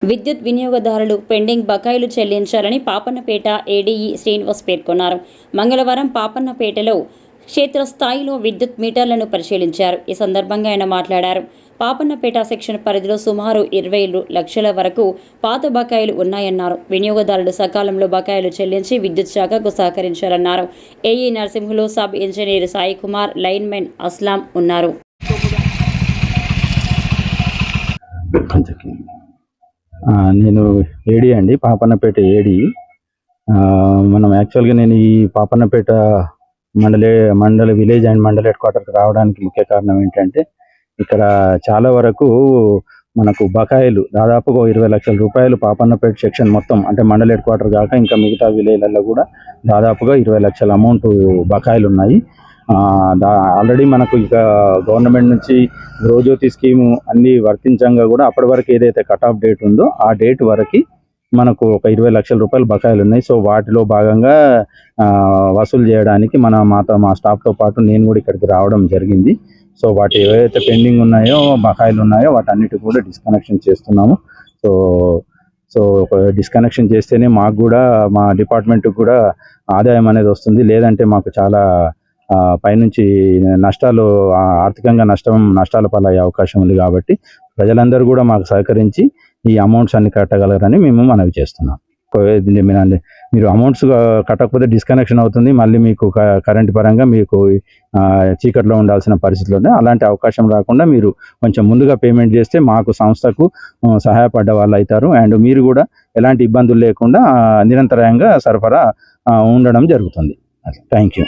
విద్యుత్ వినియోగదారులు పెండింగ్ బకాయిలు చెల్లించాలని పాపన్నపేట ఏడీఈ శ్రీనివాస్ పేర్కొన్నారు. మంగళవారం పాపన్నపేటలో క్షేత్రస్థాయిలో విద్యుత్ మీటర్లను పరిశీలించారు. ఈ సందర్భంగా ఆయన మాట్లాడారు. పాపన్నపేట సెక్షన్ పరిధిలో సుమారు 20 లక్షల వరకు పాత బకాయిలు ఉన్నాయన్నారు. వినియోగదారులు సకాలంలో బకాయిలు చెల్లించి విద్యుత్ శాఖకు సహకరించాలన్నారు. AE Narasimhulu, sub engineer Sai Kumar, linemen Aslam ఉన్నారు. నేను ఏడీ అండి, పాపన్నపేట ఏడీ. మనం యాక్చువల్గా నేను ఈ పాపన్నపేట మండల విలేజ్ అండ్ మండల హెడ్ క్వార్టర్కి రావడానికి ముఖ్య కారణం ఏంటంటే, ఇక్కడ చాలా వరకు మనకు బకాయిలు దాదాపుగా 20 లక్షల రూపాయలు పాపన్నపేట సెక్షన్ మొత్తం, అంటే మండల హెడ్ క్వార్టర్ కాక ఇంకా మిగతా విలేజ్లలో కూడా దాదాపుగా 20 లక్షల అమౌంట్ బకాయిలు ఉన్నాయి. ఆల్రెడీ మనకు ఇక గవర్నమెంట్ నుంచి గృహజ్యోతి స్కీము అన్నీ వర్తించంగా కూడా అప్పటి వరకు ఏదైతే కట్ ఆఫ్ డేట్ ఉందో ఆ డేట్ వరకు మనకు ఒక 20 లక్షల రూపాయలు బకాయిలు ఉన్నాయి. సో వాటిలో భాగంగా వసూలు చేయడానికి మా స్టాఫ్తో పాటు నేను కూడా ఇక్కడికి రావడం జరిగింది. సో వాటి ఏవైతే పెండింగ్ ఉన్నాయో, బకాయిలు ఉన్నాయో వాటన్నిటి కూడా డిస్కనెక్షన్ చేస్తున్నాము. సో డిస్కనెక్షన్ చేస్తేనే మాకు కూడా, మా డిపార్ట్మెంట్కి కూడా ఆదాయం అనేది వస్తుంది. లేదంటే మాకు చాలా పైనుంచి నష్టాలు, ఆర్థికంగా నష్టాల పాలయ్యే అవకాశం ఉంది. కాబట్టి ప్రజలందరూ కూడా మాకు సహకరించి ఈ అమౌంట్స్ అన్ని కట్టగలరని మేము మనవి చేస్తున్నాం. మీరు అమౌంట్స్ కట్టకపోతే డిస్కనెక్షన్ అవుతుంది. మళ్ళీ మీకు కరెంట్ పరంగా మీకు చీకట్లో ఉండాల్సిన పరిస్థితులు ఉన్నాయి. అలాంటి అవకాశం రాకుండా మీరు కొంచెం ముందుగా పేమెంట్ చేస్తే మాకు సంస్థకు సహాయపడ్డ వాళ్ళు అవుతారు. అండ్ మీరు కూడా ఎలాంటి ఇబ్బందులు లేకుండా నిరంతరాయంగా సరఫరా ఉండడం జరుగుతుంది. Thank you.